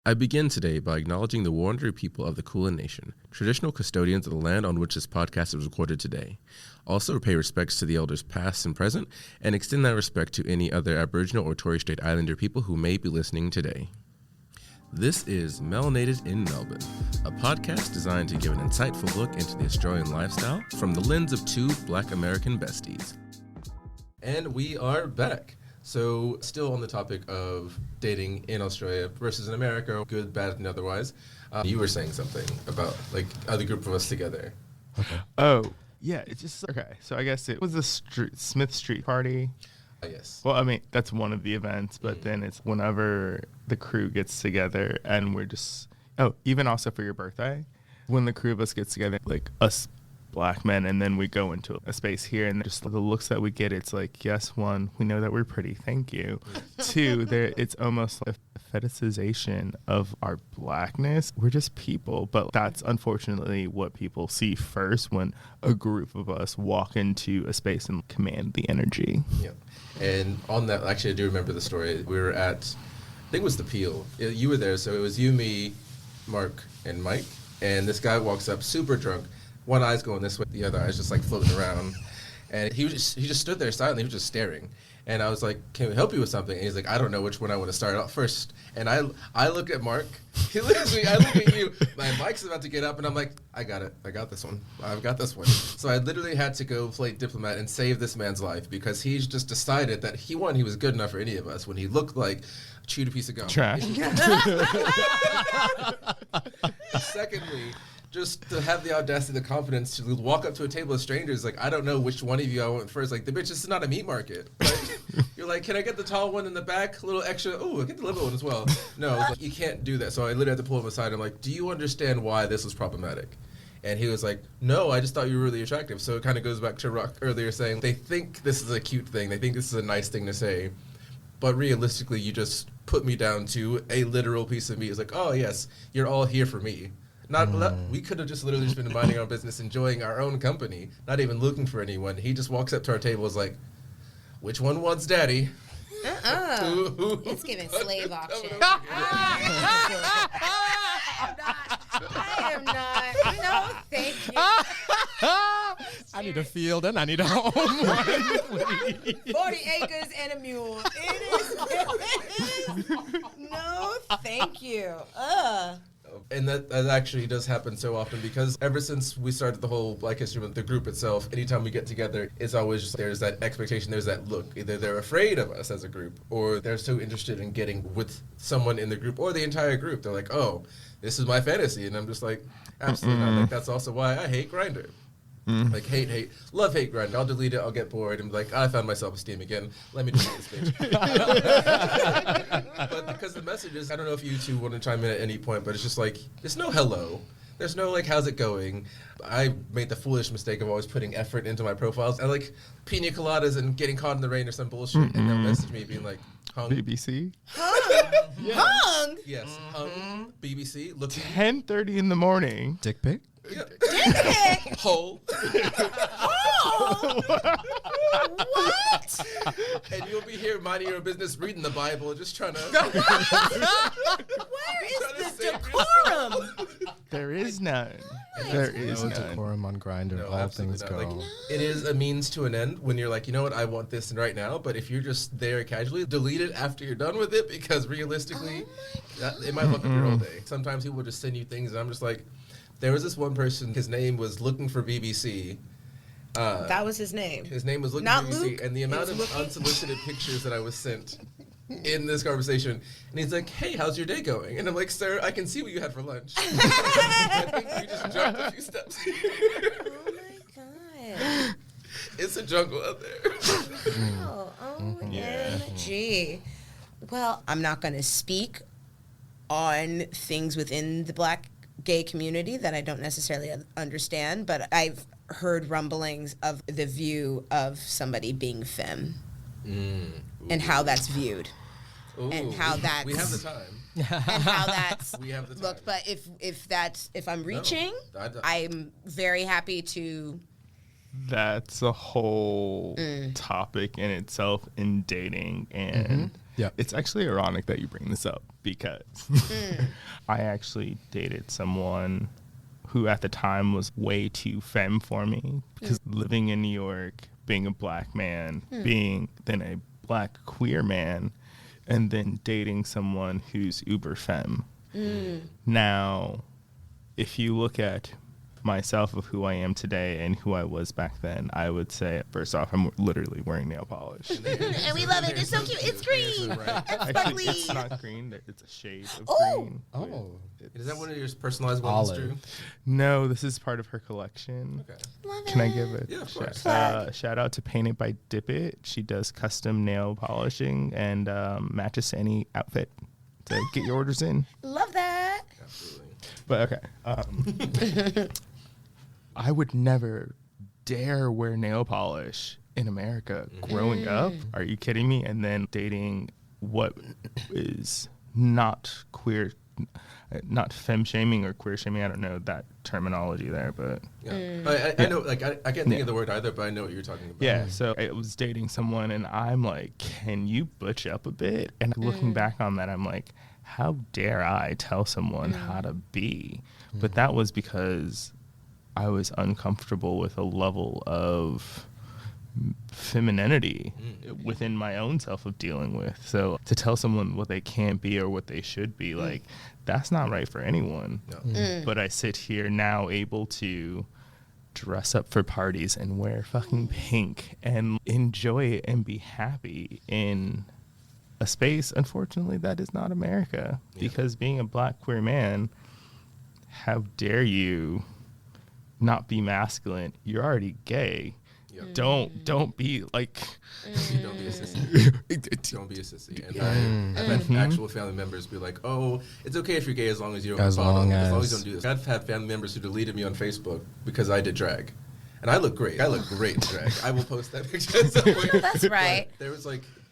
I begin today by acknowledging the Wurundjeri people of the Kulin Nation, traditional custodians of the land on which this podcast is recorded today. Also pay respects to the elders past and present, and extend that respect to any other Aboriginal or Torres Strait Islander people who may be listening today. This is Melanated in Melbourne, a podcast designed to give an insightful look into the Australian lifestyle from the lens of two Black American besties. And we are back. So, still on the topic of dating in Australia versus in America, good, bad, and otherwise. You were saying something about, like, other group of us together. Okay. Oh, yeah, it's just, okay. So, I guess it was the Smith Street party. Yes. Well, I mean, that's one of the events, but then it's whenever the crew gets together and we're just, even also for your birthday, when the crew of us gets together, like us Black men, and then we go into a space here, and just the looks that we get, it's like, yes, one, we know that we're pretty, thank you. Two, it's almost like a fetishization of our Blackness. We're just people, but that's unfortunately what people see first when a group of us walk into a space and command the energy. Yeah. And on that, actually, I do remember the story. We were at, I think it was the Peel. You were there, so it was you, me, Mark, and Mike, and this guy walks up super drunk. One eye's going this way, the other eye's just like floating around. And he just stood there silently, he was just staring. And I was like, can we help you with something? And he's like, I don't know which one I want to start out first. And I look at Mark, he looks at me, I look at you, my Mike's about to get up, and I'm like, I got it, I got this one, I've got this one. So I literally had to go play diplomat and save this man's life because he's just decided that he was good enough for any of us when he looked like a chewed piece of gum. Trash. Secondly, just to have the audacity, the confidence to walk up to a table of strangers, like, I don't know which one of you I want first. Like, the bitch, this is not a meat market. Like, you're like, can I get the tall one in the back? A little extra. Oh, I get the little one as well. No, like, you can't do that. So I literally had to pull him aside. I'm like, do you understand why this was problematic? And he was like, no, I just thought you were really attractive. So it kind of goes back to Rock earlier saying they think this is a cute thing. They think this is a nice thing to say. But realistically, you just put me down to a literal piece of meat. It's like, oh, yes, you're all here for me. We could have just literally just been minding our business, enjoying our own company, not even looking for anyone. He just walks up to our table, is like, which one wants daddy? It's giving slave auction. I am not. No, thank you. I need a field and I need a home. 40 acres and a mule. It is. No, thank you. And that actually does happen so often because ever since we started the whole Black History Month, the group itself, anytime we get together, it's always just, there's that expectation, there's that look. Either they're afraid of us as a group or they're so interested in getting with someone in the group or the entire group. They're like, oh, this is my fantasy. And I'm just like, absolutely not. Like, that's also why I hate Grindr. Like, hate, love hate Grindr. I'll delete it, I'll get bored, and be like, I found my self-esteem again. Let me delete this bitch. But because the messages, I don't know if you two want to chime in at any point, but it's just like, there's no hello. There's no, like, how's it going? I made the foolish mistake of always putting effort into my profiles. I like pina coladas and getting caught in the rain or some bullshit, and they'll message me being like, hung. BBC? Hung? Yes. Hung? Yes, hung. BBC. Looking. 10:30 in the morning. Dick pic? Yeah. Hole. Hole. What? And you'll be here minding your business, reading the Bible, just trying to. Where is the decorum? There is none. There is no decorum on Grindr. No, all things go. Like, it is a means to an end when you're like, you know what, I want this right now. But if you're just there casually, delete it after you're done with it because realistically, it might look up your whole day. Sometimes people will just send you things, and I'm just like. There was this one person, his name was Looking for BBC. That was his name. His name was Looking Not for BBC. Luke, and the amount of unsolicited pictures that I was sent in this conversation. And he's like, hey, how's your day going? And I'm like, sir, I can see what you had for lunch. I think you just jumped a few steps. Oh, my God. It's a jungle out there. OMG. Well, I'm not going to speak on things within the Black gay community that I don't necessarily understand, but I've heard rumblings of the view of somebody being femme and how that's viewed. Ooh, and how that's... We have the time. And how that's... We have the time. Look, but if I'm reaching, No, I'm very happy to that's a whole topic in itself in dating. And Yeah. it's actually ironic that you bring this up because I actually dated someone who at the time was way too femme for me because living in New York, being a black man, being then a black queer man, and then dating someone who's uber femme. Now, if you look at myself of who I am today and who I was back then, I would say, first off, I'm literally wearing nail polish. And we love it. It's so cute. It's green. It's Actually, sparkly. it's not green. It's a shade of green. Oh. Is that one of your personalized ones, Olive. Drew? No, this is part of her collection. Okay. Love Can I it. give it? Yeah, of course. Shout out to Painted by Dip It. She does custom nail polishing and matches to any outfit. So get your orders in. Love that. Absolutely. But okay. I would never dare wear nail polish in America growing up. Are you kidding me? And then dating what is not queer, not femme shaming or queer shaming. I don't know that terminology there, but Yeah. I know, like, I can't think of the word either, but I know what you're talking about. yeah. So I was dating someone and I'm like, can you butch up a bit? And looking back on that, I'm like, how dare I tell someone how to be? But that was because I was uncomfortable with a level of femininity within my own self of dealing with. So to tell someone what they can't be or what they should be, like, that's not right for anyone. No. But I sit here now able to dress up for parties and wear fucking pink and enjoy it and be happy in a space, unfortunately, that is not America. Yeah. Because being a black queer man, how dare you not be masculine? You're already gay. Yeah. Don't be like Don't be a sissy. Don't be a sissy. And I've had actual family members be like, "Oh, it's okay if you're gay as long as you don't As follow, long as long as as- you don't do this." I've had family members who deleted me on Facebook because I did drag, and I look great. I look great in drag. I will post that picture at some point. That's right. But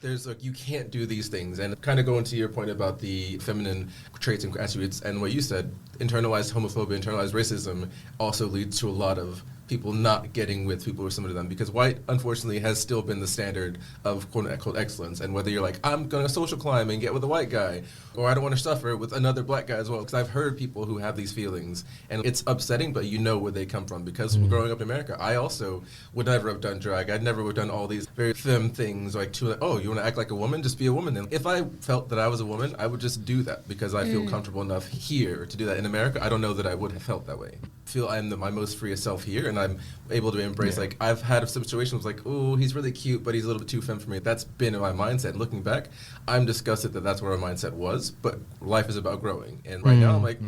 there's like you can't do these things, and kind of going to your point about the feminine traits and attributes, and what you said, internalized homophobia, internalized racism, also leads to a lot of people not getting with people who are similar to them, because white, unfortunately, has still been the standard of quote-unquote excellence. And whether you're like, I'm going to social climb and get with a white guy, or I don't want to suffer with another black guy as well, because I've heard people who have these feelings, and it's upsetting, but you know where they come from. Because growing up in America, I also would never have done drag. I never would have done all these very femme things, like, oh, you want to act like a woman? Just be a woman. And if I felt that I was a woman, I would just do that, because I feel comfortable enough here to do that. In America, I don't know that I would have felt that way. I feel I'm my most freest self here, and I'm able to embrace, like, I've had situations like, oh, he's really cute, but he's a little bit too femme for me. That's been in my mindset. And looking back, I'm disgusted that that's where my mindset was, but life is about growing. And right now, I'm like,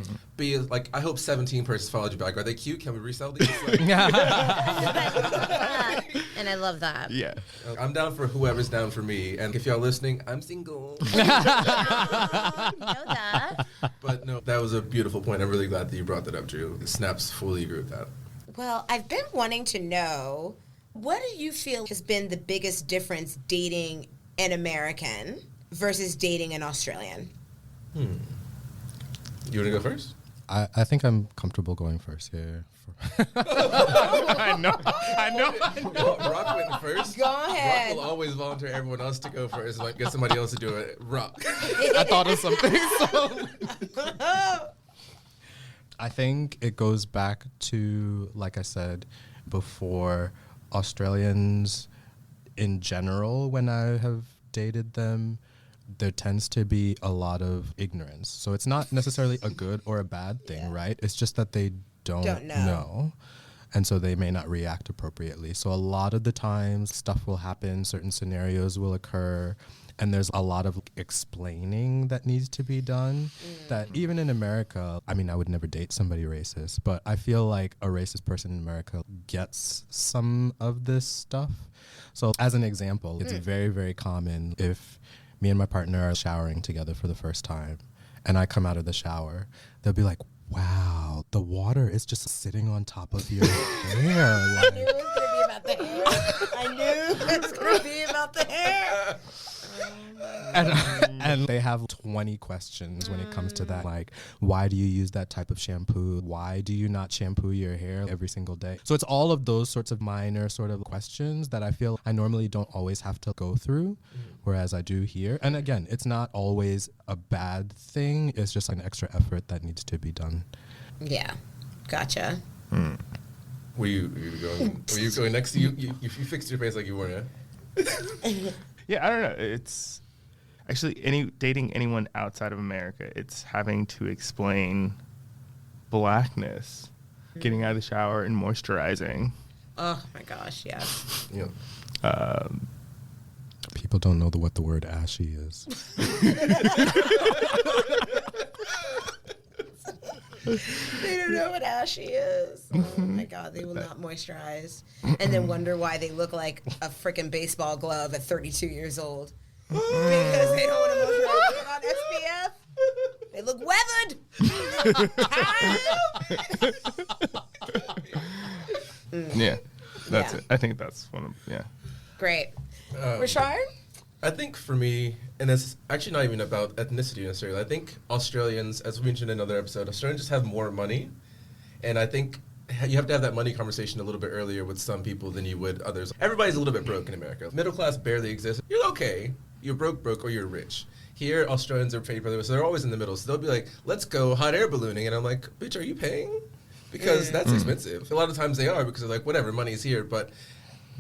I hope 17 persons followed you back. Are they cute? Can we resell these? Like, And I love that. yeah. I'm down for whoever's down for me. And if y'all listening, I'm single. You know that. But no, that was a beautiful point. I'm really glad that you brought that up, Drew. Snaps fully agree with that. Well, I've been wanting to know, what do you feel has been the biggest difference dating an American versus dating an Australian? You want to go first? I think I'm comfortable going first here. I know. Rock went first. Go ahead. Rock will always volunteer everyone else to go first. Like, get somebody else to do it. Rock. I thought of something. So. I think it goes back to, like I said before, Australians in general, when I have dated them, there tends to be a lot of ignorance. So it's not necessarily a good or a bad thing, right? It's just that they don't know. And so they may not react appropriately. So a lot of the times stuff will happen, certain scenarios will occur, and there's a lot of explaining that needs to be done that even in America, I mean, I would never date somebody racist, but I feel like a racist person in America gets some of this stuff. So as an example, it's very, very common if me and my partner are showering together for the first time and I come out of the shower, they'll be like, wow, the water is just sitting on top of your hair. Like, I knew it was going to be about the hair. I knew it was going to be about the hair. And they have 20 questions when it comes to that. Like, why do you use that type of shampoo? Why do you not shampoo your hair every single day? So it's all of those sorts of minor sort of questions that I feel I normally don't always have to go through, whereas I do here. And again, it's not always a bad thing. It's just an extra effort that needs to be done. Yeah. Gotcha. Were you going next? You fixed your face like you weren't. Yeah, I don't know. It's actually dating anyone outside of America. It's having to explain blackness, getting out of the shower and moisturizing. Oh my gosh, yeah. Yeah. People don't know what the word ashy is. They don't know what ashy is. Oh my God, they will not moisturize. And then wonder why they look like a freaking baseball glove at 32 years old. Because they don't want to moisturize. They look on SPF. They look weathered. Yeah, that's Yeah. it. I think that's one of, yeah. Great. Ri'chard? I think for me, and it's actually not even about ethnicity necessarily. I think Australians, as we mentioned in another episode, Australians just have more money. And I think you have to have that money conversation a little bit earlier with some people than you would others. Everybody's a little bit broke in America. Middle class barely exists. You're okay. You're broke, or you're rich. Here, Australians are paid brothers, so they're always in the middle. So they'll be like, let's go hot air ballooning. And I'm like, bitch, are you paying? Because that's expensive. A lot of times they are because they're like, whatever, money's here. But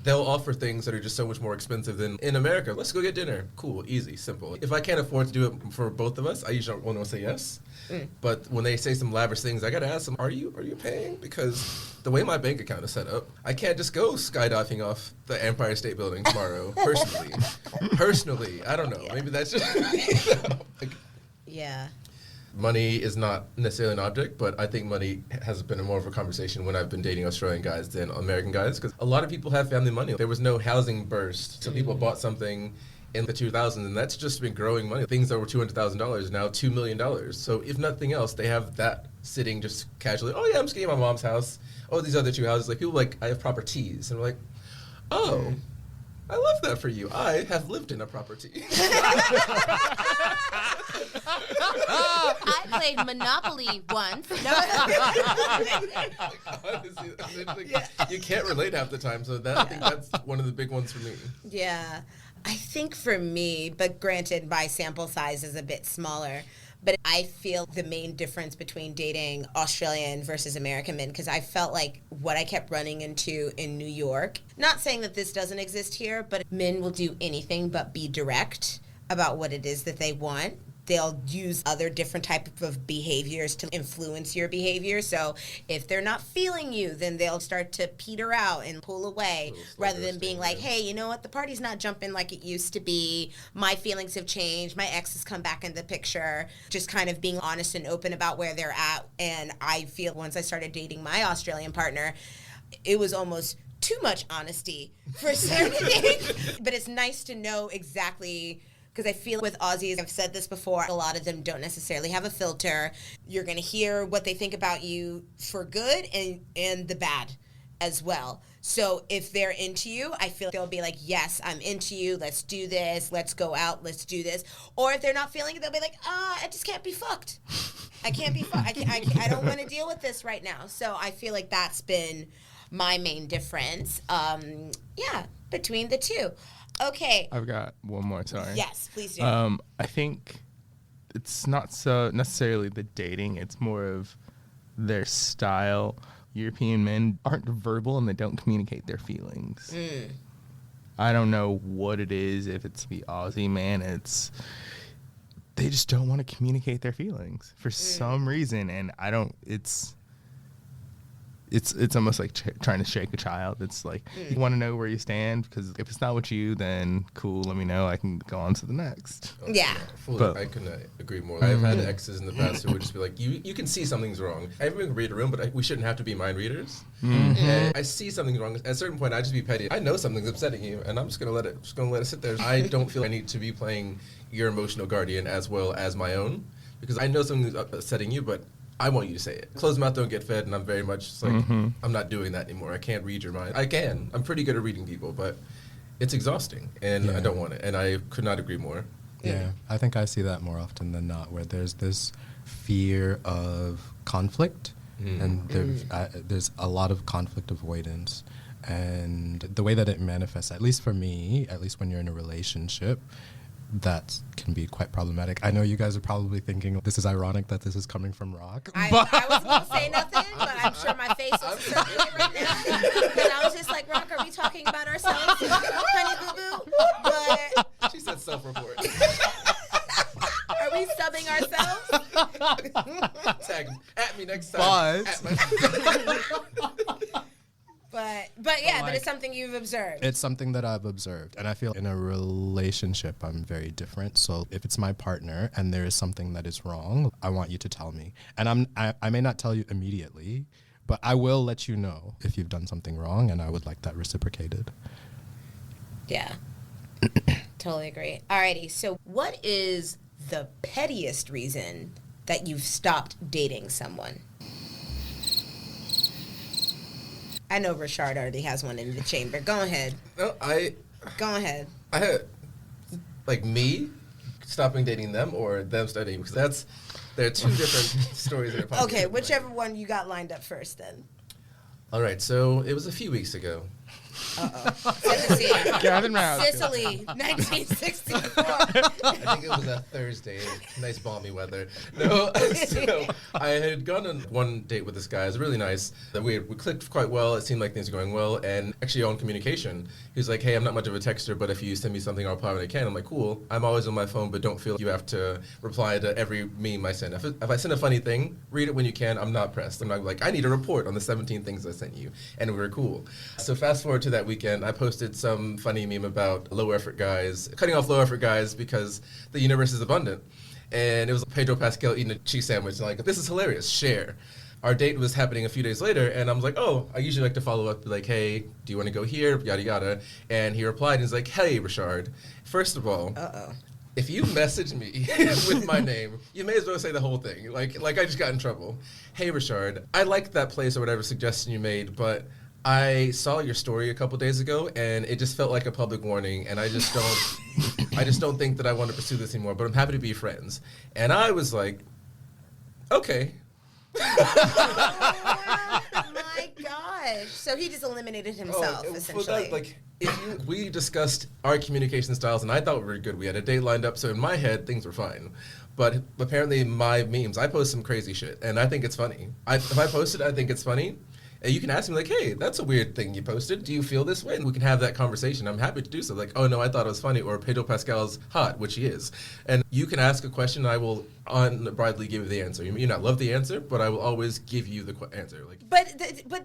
they'll offer things that are just so much more expensive than in America. Let's go get dinner. Cool, easy, simple. If I can't afford to do it for both of us, I usually don't want to say yes. But when they say some lavish things, I gotta ask them, are you paying? Because the way my bank account is set up, I can't just go skydiving off the Empire State Building tomorrow, personally. I don't know. Maybe that's just, Yeah. money is not necessarily an object, but I think money has been more of a conversation when I've been dating Australian guys than American guys, because a lot of people have family money. There was no housing burst, so people bought something in the 2000s, and that's just been growing money. Things over $200,000 now $2 million. So if nothing else, they have that sitting just casually. Oh yeah, I'm just getting my mom's house. Oh, these other two houses. Like people like, I have properties, and we're like, oh. I love that for you. I have lived in a property. I played Monopoly once. Honestly, you can't relate half the time, so I think that's one of the big ones for me. Yeah. I think for me, but granted my sample size is a bit smaller, but I feel the main difference between dating Australian versus American men, because I felt like what I kept running into in New York, not saying that this doesn't exist here, but men will do anything but be direct about what it is that they want. They'll use other different type of behaviors to influence your behavior. So if they're not feeling you, then they'll start to peter out and pull away rather than being like, hey, you know what? The party's not jumping like it used to be. My feelings have changed. My ex has come back in the picture. Just kind of being honest and open about where they're at. And I feel once I started dating my Australian partner, it was almost too much honesty for certain things. But it's nice to know exactly, because I feel with Aussies, I've said this before, a lot of them don't necessarily have a filter. You're going to hear what they think about you for good and the bad as well. So if they're into you, I feel they'll be like, yes, I'm into you. Let's do this. Let's go out. Let's do this. Or if they're not feeling it, they'll be like, I just can't be fucked. I can't be fucked. I don't want to deal with this right now. So I feel like that's been my main difference. Between the two. Okay. I've got one more, sorry. Yes, please do. I think it's not so necessarily the dating, it's more of their style. European men aren't verbal and they don't communicate their feelings. I don't know what it is, if it's the Aussie man, they just don't want to communicate their feelings for some reason, and it's almost like trying to shake a child. It's like, you want to know where you stand, because if it's not with you, then cool, let me know. I can go on to the next. Yeah. I couldn't agree more. I've had exes in the past who would just be like, you can see something's wrong. Everyone can read a room, but we shouldn't have to be mind readers. And I see something's wrong. At a certain point, I just be petty. I know something's upsetting you, and I'm just gonna let it sit there. I don't feel I need to be playing your emotional guardian as well as my own, because I know something's upsetting you, but I want you to say it. Closed mouth don't get fed, and I'm very much just like, I'm not doing that anymore. I can't read your mind. I can. I'm pretty good at reading people, but it's exhausting, and Yeah. I don't want it, and I could not agree more. Yeah, I think I see that more often than not, where there's this fear of conflict, and there's a lot of conflict avoidance. And the way that it manifests, at least for me, at least when you're in a relationship, that can be quite problematic. I know you guys are probably thinking this is ironic that this is coming from Rock. I was going to say nothing, but I'm sure my face was circulating right now. And I was just like, Rock, are we talking about ourselves? Honey boo-boo? But She said self-report. are we subbing ourselves? Tag at me next time. But yeah, but it's something you've observed. It's something that I've observed, and I feel in a relationship I'm very different. So if it's my partner and there is something that is wrong, I want you to tell me. And I may not tell you immediately, but I will let you know if you've done something wrong, and I would like that reciprocated. Yeah. Totally agree. Alrighty, so what is the pettiest reason that you've stopped dating someone? I know Ri'chard already has one in the chamber. Go ahead. No, Go ahead. I had, like, me stopping dating them or them starting, because there are two different stories that are popping Okay, up. whichever one you got lined up first then. All right, so it was a few weeks ago. Set the scene. Gavin Rouse. Sicily, 1964. I think it was a Thursday, nice balmy weather. No, so I had gone on one date with this guy. It was really nice. We clicked quite well. It seemed like things were going well. And actually on communication, he was like, hey, I'm not much of a texter, but if you send me something, I'll reply when I can. I'm like, cool. I'm always on my phone, but don't feel you have to reply to every meme I send. If I send a funny thing, read it when you can. I'm not pressed. I'm not like, I need a report on the 17 things I sent you. And we were cool. So fast forward to that weekend, I posted some funny meme about low effort guys, cutting off low effort guys because the universe is abundant. And it was Pedro Pascal eating a cheese sandwich. And like, this is hilarious, share. Our date was happening a few days later, and I was like, oh, I usually like to follow up, like, hey, do you want to go here, yada, yada. And he replied, and he's like, hey, Ri'chard, first of all, if you message me with my name, you may as well say the whole thing. Like I just got in trouble. Hey, Ri'chard, I liked that place or whatever suggestion you made, but I saw your story a couple days ago, and it just felt like a public warning, and I just don't think that I want to pursue this anymore, but I'm happy to be friends. And I was like, okay. Oh my gosh. So he just eliminated himself, essentially. We discussed our communication styles, and I thought we were good. We had a date lined up, so in my head, things were fine. But apparently my memes, I post some crazy shit, and I think it's funny. If I post it, I think it's funny. And you can ask me, like, hey, that's a weird thing you posted. Do you feel this way? And we can have that conversation. I'm happy to do so. Like, oh, no, I thought it was funny. Or Pedro Pascal's hot, which he is. And you can ask a question, and I will unabridedly give you the answer. You may not love the answer, but I will always give you the answer. Like, But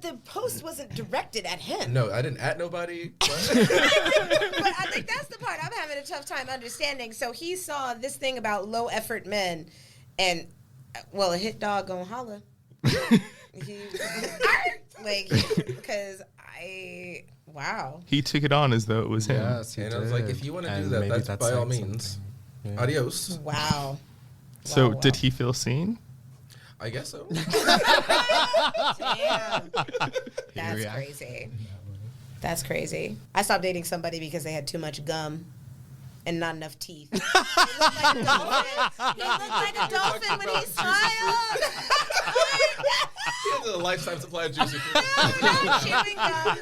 the post wasn't directed at him. no, I didn't at nobody. But I think that's the part I'm having a tough time understanding. So he saw this thing about low effort men, and well, a hit dog gonna holler. Because wow. He took it on as though it was him. Yes, he And did. I was like, if you want to do And that, maybe that's by all saying means. something. Yeah. Adios. Wow. So Wow. did he feel seen? I guess so. Damn. That's react? crazy. That's crazy. I stopped dating somebody because they had too much gum and not enough teeth. He looked like a dolphin. He looked like a dolphin when he smiled. He has a lifetime supply of juicy fruit. Chewing gum.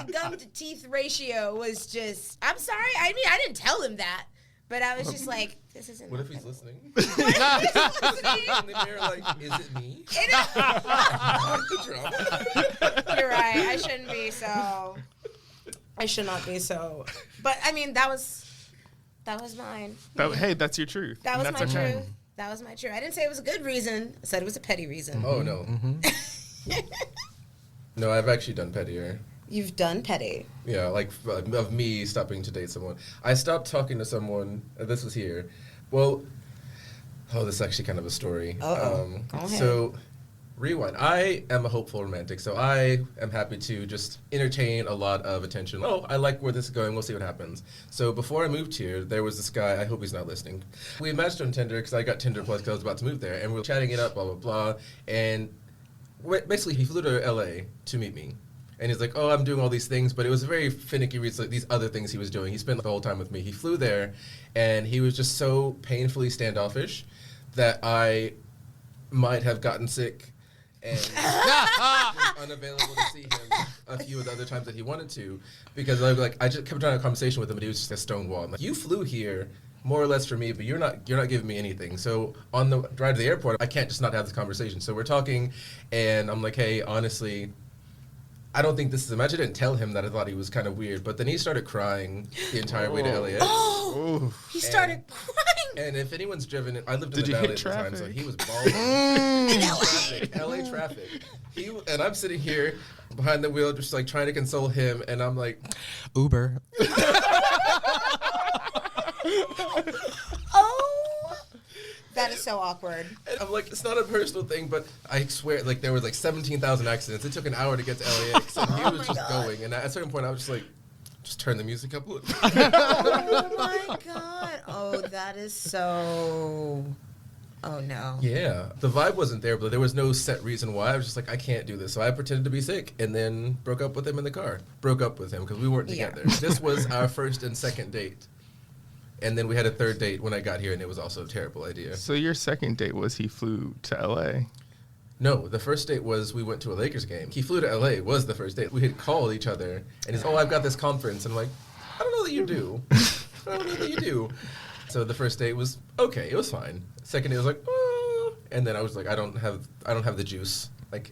The gum to teeth ratio was just, I'm sorry. I mean, I didn't tell him that, but I was just like, this isn't. What if he's listening? listening? In the mirror, like, is it me? Drama. You're right. I shouldn't be so. I should not be so. But I mean, that was mine. Hey, that's your truth. That was And my that's okay. truth. That was my truth. I didn't say it was a good reason. I said it was a petty reason. Oh, no. No, I've actually done pettier. You've done petty. Yeah, like of me stopping to date someone. I stopped talking to someone. This was here. Well, this is actually kind of a story. Uh-oh. Go ahead. So, rewind. I am a hopeful romantic, so I am happy to just entertain a lot of attention. Oh, I like where this is going. We'll see what happens. So before I moved here, there was this guy. I hope he's not listening. We matched on Tinder because I got Tinder Plus because I was about to move there, and we were chatting it up, blah blah blah. And basically, he flew to LA to meet me. And he's like, oh, I'm doing all these things, but it was very finicky reads, like these other things he was doing. He spent the whole time with me. He flew there, and he was just so painfully standoffish that I might have gotten sick and was unavailable to see him a few of the other times that he wanted to, because I just kept trying to have a conversation with him, and he was just a stone wall. I'm like, you flew here more or less for me, but you're not giving me anything. So on the drive to the airport, I can't just not have this conversation. So we're talking, and I'm like, hey, honestly, I don't think this is him. I didn't tell him that I thought he was kind of weird, but then he started crying the entire way to LAX. Oh, he started crying. And if anyone's driven it, I lived in Did the you valley hit at the time, traffic? so he was bawling. LA traffic. And I'm sitting here behind the wheel, just like trying to console him, and I'm like, Uber. Oh, that is so awkward. and I'm like, it's not a personal thing, but I swear, like there was like 17,000 accidents. It took an hour to get to LAX, and he was my just God. going. And at a certain point, I was just like, just turn the music up a little bit. Oh my God. Oh, that is so. Oh no. Yeah, the vibe wasn't there, but there was no set reason why. I was just like, I can't do this. So I pretended to be sick and then broke up with him in the car. Broke up with him because we weren't Yeah. together. This was our first and second date. And then we had a third date when I got here, and it was also a terrible idea. So your second date was he flew to LA. No, the first date was we went to a Lakers game. He flew to LA, was the first date. We had called each other, and he's, oh, I've got this conference. And I'm like, I don't know that you do. I don't know that you do. So the first date was okay, it was fine. Second date was like, and then I was like, I don't have the juice. Like,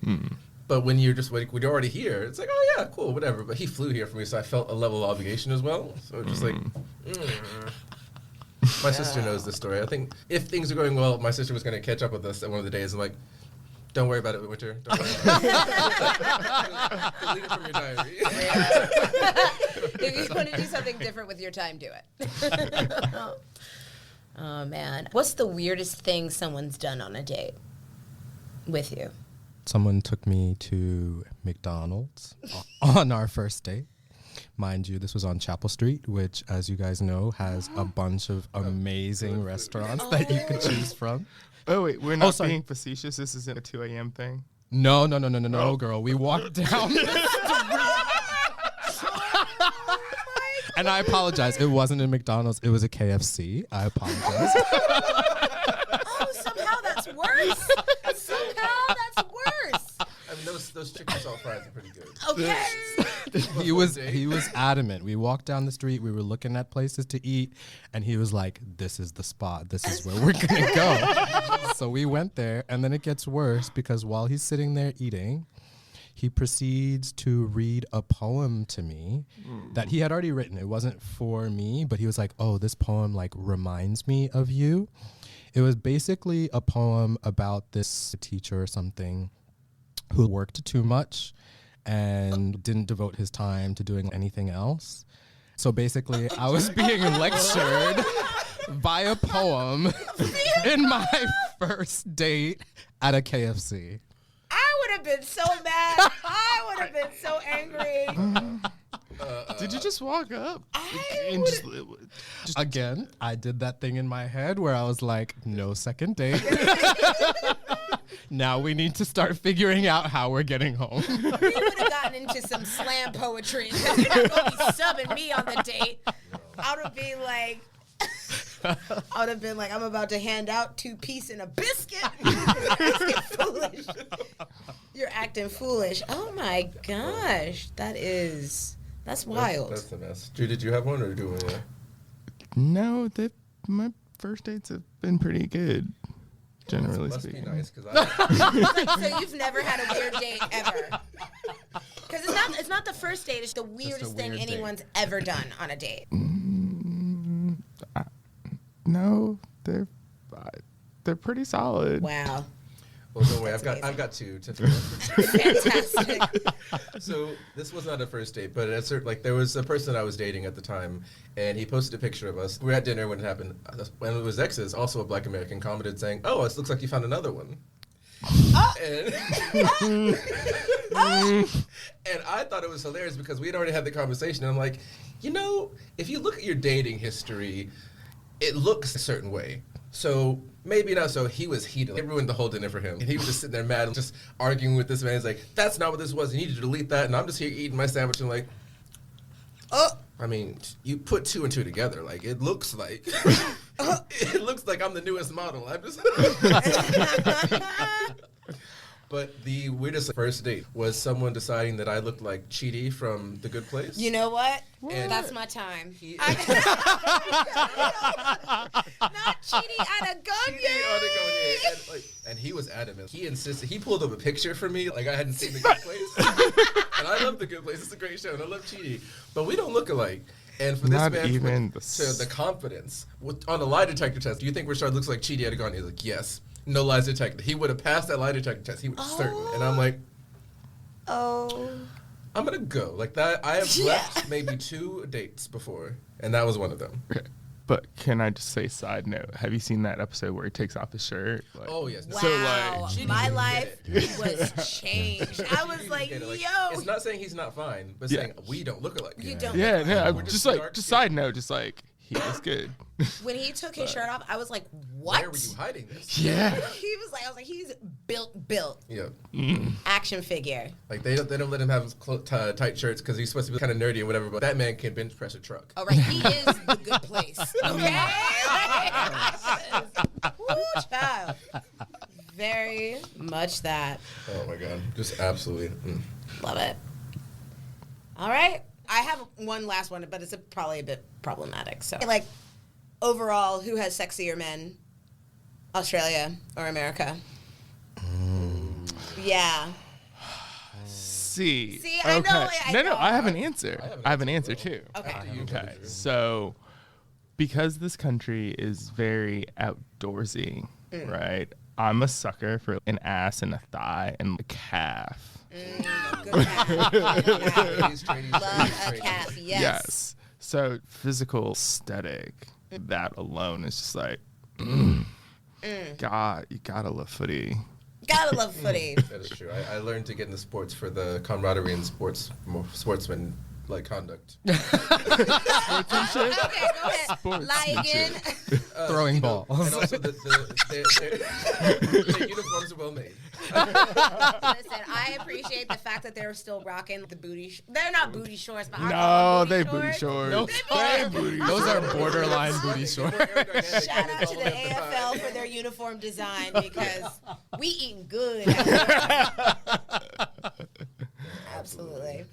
but when you're just like, when you're already here, it's like, oh yeah, cool, whatever. But he flew here for me, so I felt a level of obligation as well. So it's just like, my sister knows this story. I think if things are going well, my sister was going to catch up with us at one of the days. I'm like, don't worry about it, Winter. Don't worry about it. Delete it from your diary. If you want to do something different with your time, do it. Oh, man. What's the weirdest thing someone's done on a date with you? Someone took me to McDonald's on our first date. Mind you, this was on Chapel Street, which, as you guys know, has a bunch of amazing restaurants that you could choose from. Oh wait, we're not sorry. being facetious. This isn't a 2 a.m. thing. No, girl. We walked down the street. And I apologize. It wasn't a McDonald's. It was a KFC. I apologize. Oh, somehow that's worse. Somehow that's worse. I mean, those chicken salt fries are pretty good. Okay. He was adamant. We walked down the street. We were looking at places to eat, and he was like, "This is the spot. This is where we're gonna go." So we went there, and then it gets worse because while he's sitting there eating, he proceeds to read a poem to me that he had already written. It wasn't for me, but he was like, "Oh, this poem like reminds me of you." It was basically a poem about this teacher or something who worked too much and didn't devote his time to doing anything else. So basically, I was being lectured by a poem in my first date at a KFC. I would have been so mad. I would have been so angry. Did you just walk up? I Just Again, I did that thing in my head where I was like, no second date. Now we need to start figuring out how we're getting home. We would have gotten into some slam poetry because you're not going to be subbing me on the date. I would have been like, I'm about to hand out 2 pieces and a biscuit. You're acting foolish. You're acting foolish. Oh my gosh. That's wild. That's the mess. Drew, did you have one or do we? no, my first dates have been pretty good, generally Must be speaking. nice because I. Like, so you've never had a weird date ever? Because it's not the first date. It's the weirdest thing weird date. anyone's ever done on a date. No, they're pretty solid. Wow. Well, don't worry. That's I've got 2 to Fantastic. So this was not a first date, but there was a person I was dating at the time, and he posted a picture of us. We were at dinner when it happened. When it was exes, also a Black American, commented saying, "Oh, it looks like you found another one." And, and I thought it was hilarious because we had already had the conversation. And I'm like, if you look at your dating history, it looks a certain way. So Maybe not. So he was heated. It ruined the whole dinner for him. And he was just sitting there mad, just arguing with this man. He's like, that's not what this was. You need to delete that. And I'm just here eating my sandwich and like, oh. I mean, you put 2 and 2 together. Like, it looks like, it looks like I'm the newest model. I'm just. But the weirdest first date was someone deciding that I looked like Chidi from The Good Place. You know what? And that's my time. Not Chidi Anagonye. And he was adamant. He insisted. He pulled up a picture for me, like I hadn't seen The Good Place. And I love The Good Place. It's a great show, and I love Chidi. But we don't look alike. And for this Not man even to the confidence on a lie detector test, do you think Ri'chard looks like Chidi Anagonye? He's like, yes. No lies detected. He would have passed that lie detector test. He was certain. And I'm like, I'm gonna go like that. I have left maybe 2 dates before, and that was one of them. Okay. But can I just say, side note, have you seen that episode where he takes off his shirt? Like, oh, yes. Wow. So, like, my life was changed. I was like, yo. It's not saying he's not fine, but saying we don't look alike. You don't. yeah, no, We're just just like, dark just skinned. side note, just like, he was good. When he took his shirt off, I was like, what? Where were you hiding this? Yeah. He was like, I was like, he's built. Yeah. Action figure. Like, they don't let him have tight shirts because he's supposed to be kind of nerdy and whatever, but that man can bench press a truck. All right, he is The Good Place. Okay? Woo, child. Very much that. Oh, my God. Just absolutely. Love it. All right. I have one last one, but it's probably a bit problematic. So, like, overall, who has sexier men? Australia or America? Yeah. See, I know. No, I have an answer. I have an answer too. Okay. Okay, so because this country is very outdoorsy, right? I'm a sucker for an ass and a thigh and a calf. Good calf. Love a calf, yes. So physical aesthetic, that alone is just like, God, you gotta love footy. Gotta love footy. That is true. I learned to get into sports for the camaraderie and sportsman like conduct. Okay, go ahead. Lie again. Throwing balls. And also the uniforms are well made. Listen, I appreciate the fact that they're still rocking the booty. They're not booty shorts, but I No, call them they booty shorts. Nope. Those are borderline booty shorts. Shout out to the AFL for their uniform design because we eating good. Absolutely.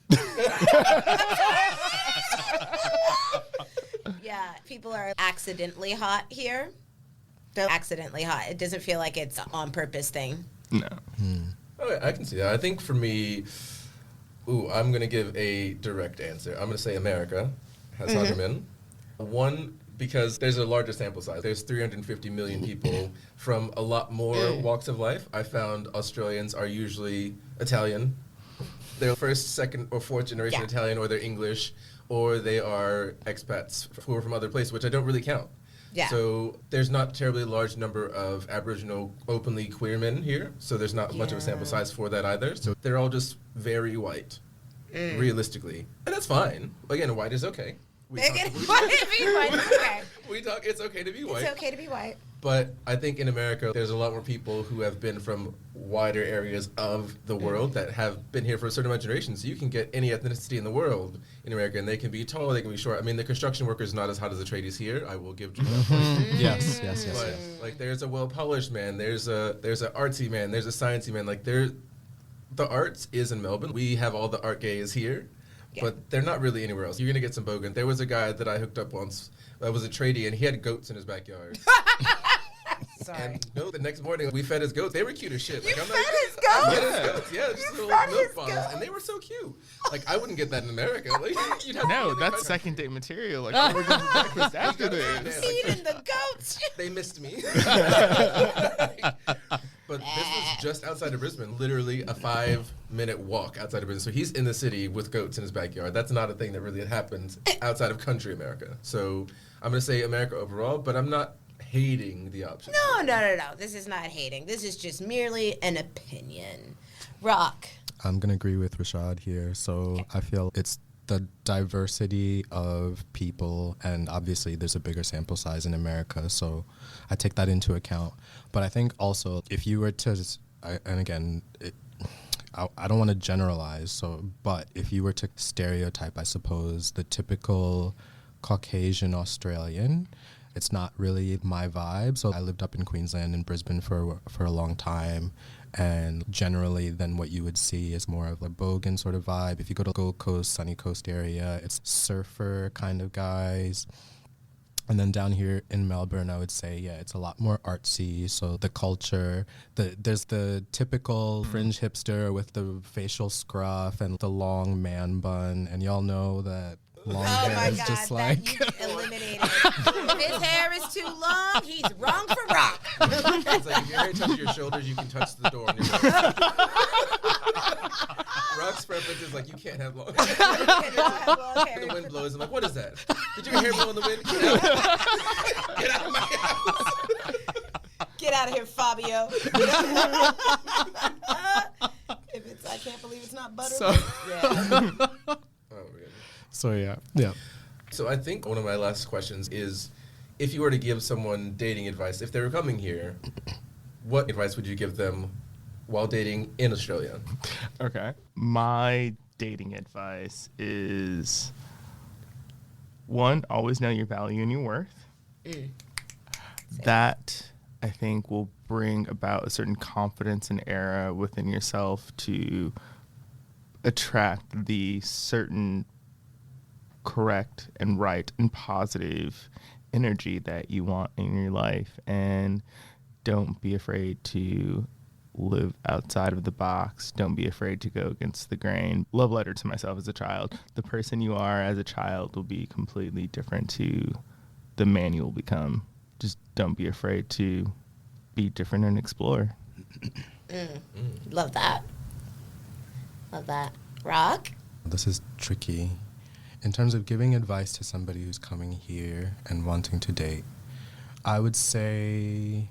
Yeah, people are accidentally hot here. They're accidentally hot. It doesn't feel like it's an on purpose thing. No. Oh, I can see that. I think for me, I'm going to give a direct answer. I'm going to say America has hotter men. One, because there's a larger sample size. There's 350 million people from a lot more walks of life. I found Australians are usually Italian. They're first, second, or fourth generation Italian, or they're English, or they are expats who are from other places, which I don't really count. Yeah. So there's not a terribly large number of Aboriginal openly queer men here, so there's not much of a sample size for that either. So they're all just very white, realistically. And that's fine. Again, white is okay. We talk, it's okay to be white. It's okay to be white. But I think in America, there's a lot more people who have been from wider areas of the world that have been here for a certain amount of generations. So you can get any ethnicity in the world in America, and they can be tall, they can be short. I mean, the construction worker is not as hot as the tradies here. I will give you that point. Yes. But like, there's a well-polished man, there's a artsy man, there's a sciencey man. Like, the arts is in Melbourne. We have all the art gays here. Yeah. But they're not really anywhere else. You're going to get some bogan. There was a guy that I hooked up once that was a tradie, and he had goats in his backyard. Sorry. And the next morning, we fed his goats. They were cute as shit. You Like, fed his goats? Yeah, just little milk bottles. And they were so cute. Like, I wouldn't get that in America. Like, you'd have No, to that's second date material. Like, we're going for breakfast after this. Feeding the goats. They missed me. But this was just outside of Brisbane, literally a 5-minute walk outside of Brisbane. So he's in the city with goats in his backyard. That's not a thing that really happens outside of country America. So I'm going to say America overall, but I'm not hating the option. No. This is not hating. This is just merely an opinion. Rock. I'm going to agree with Ri'chard here. So I feel it's the diversity of people, and obviously there's a bigger sample size in America, so I take that into account. But I think also if you were to, and again, I don't want to generalize, but if you were to stereotype, I suppose, the typical Caucasian Australian, it's not really my vibe. So I lived up in Queensland and Brisbane for a long time, and generally then what you would see is more of a bogan sort of vibe. If you go to Gold Coast, Sunny Coast area, it's surfer kind of guys. And then down here in Melbourne, I would say, yeah, it's a lot more artsy. So the culture, there's the typical fringe hipster with the facial scruff and the long man bun. And y'all know that long hair is just like... you eliminated. If his hair is too long, he's wrong for rock. It's like if your hair touches your shoulders, you can touch the door. And you're Rock's preference is like, you can't have long hair. You cannot have long hair. The wind blows. I'm like, what is that? Did your hair blow in the wind? Get out. Get out of my house. Get out of here, Fabio. If it's, I can't believe it's not butter. Yeah. Oh, man. So, yeah. So I think one of my last questions is, if you were to give someone dating advice, if they were coming here, what advice would you give them while dating in Australia? Okay. My dating advice is, one, always know your value and your worth. That, I think, will bring about a certain confidence and aura within yourself to attract the certain correct and right and positive energy that you want in your life. And don't be afraid to live outside of the box. Don't be afraid to go against the grain. Love letter to myself as a child. The person you are as a child will be completely different to the man you will become. Just don't be afraid to be different and explore. Love that. Love that. Rock? This is tricky. In terms of giving advice to somebody who's coming here and wanting to date, I would say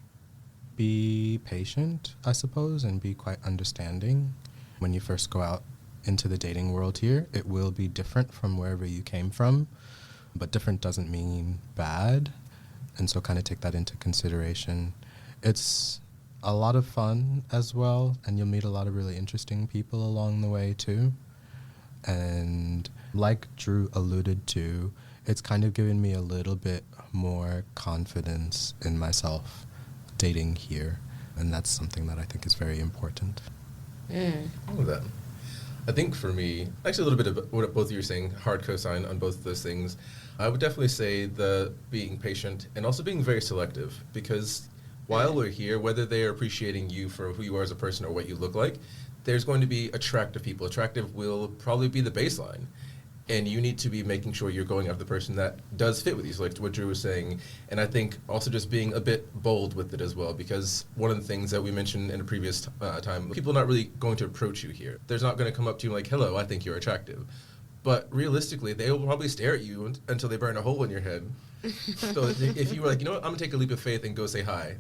be patient, I suppose, and be quite understanding. When you first go out into the dating world here, it will be different from wherever you came from, but different doesn't mean bad, and so kind of take that into consideration. It's a lot of fun as well, and you'll meet a lot of really interesting people along the way too. And like Drew alluded to, it's kind of given me a little bit more confidence in myself dating here, and that's something that I think is very important. All of that. I think for me, actually a little bit of what both of you are saying, hard cosign on both of those things. I would definitely say the being patient and also being very selective, because while we're here, whether they are appreciating you for who you are as a person or what you look like, there's going to be attractive people. Attractive will probably be the baseline. And you need to be making sure you're going after the person that does fit with you, so like what Drew was saying. And I think also just being a bit bold with it as well, because one of the things that we mentioned in a previous time, people are not really going to approach you here. They're not going to come up to you like, hello, I think you're attractive. But realistically, they will probably stare at you until they burn a hole in your head. So if you were like, you know what, I'm going to take a leap of faith and go say hi,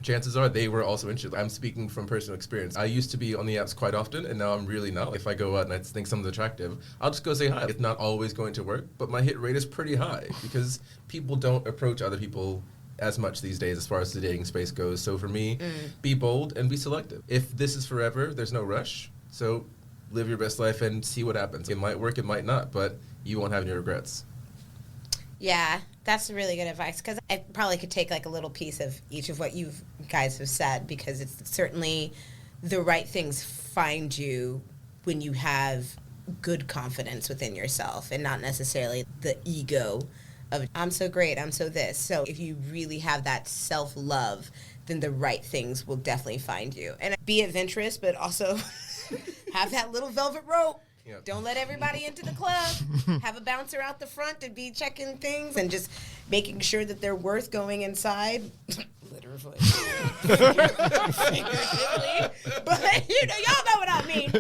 chances are they were also interested. I'm speaking from personal experience. I used to be on the apps quite often, and now I'm really not. If I go out and I think someone's attractive, I'll just go say hi. It's not always going to work, but my hit rate is pretty high because people don't approach other people as much these days as far as the dating space goes. So for me, be bold and be selective. If this is forever, there's no rush. So live your best life and see what happens. It might work, it might not, but you won't have any regrets. Yeah, that's really good advice, because I probably could take like a little piece of each of what you guys have said, because it's certainly the right things find you when you have good confidence within yourself and not necessarily the ego of I'm so great, I'm so this. So if you really have that self-love, then the right things will definitely find you. And be adventurous, but also have that little velvet rope. Yep. Don't let everybody into the club. Have a bouncer out the front to be checking things and just making sure that they're worth going inside. Literally. Figuratively. But, you know, y'all know what I mean.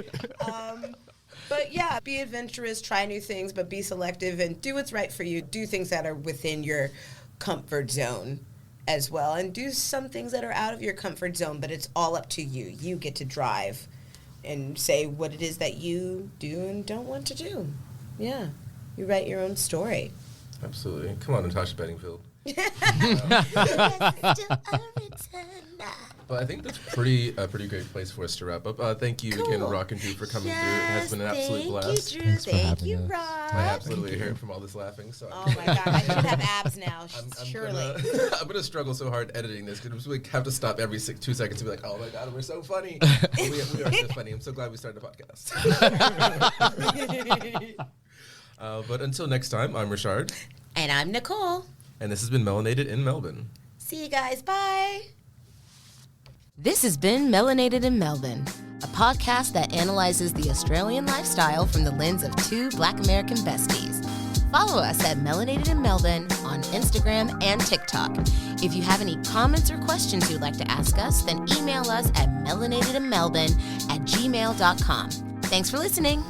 But, yeah, be adventurous, try new things, but be selective and do what's right for you. Do things that are within your comfort zone as well. And do some things that are out of your comfort zone, but it's all up to you. You get to drive and say what it is that you do and don't want to do. Yeah. You write your own story. Absolutely. Come on, Natasha Bedingfield. But I think that's a pretty great place for us to wrap up. Thank you again, Rock and Drew, for coming through. It has been an absolute blast. Thank you, Drew. Thanks for Thank having you, us. Rock. I absolutely hear from all this laughing. So Oh my God, I should have abs now. Surely. I'm gonna struggle so hard editing this because we have to stop every 2 seconds to be like, "Oh my God, we're so funny." we are so funny. I'm so glad we started the podcast. But until next time, I'm Ri'chard, And I'm Nicole. and this has been Melanated in Melbourne. See you guys. Bye. This has been Melanated in Melbourne, a podcast that analyzes the Australian lifestyle from the lens of two Black American besties. Follow us at Melanated in Melbourne on Instagram and TikTok. If you have any comments or questions you'd like to ask us, then email us at melanatedinmelbourne@gmail.com. Thanks for listening.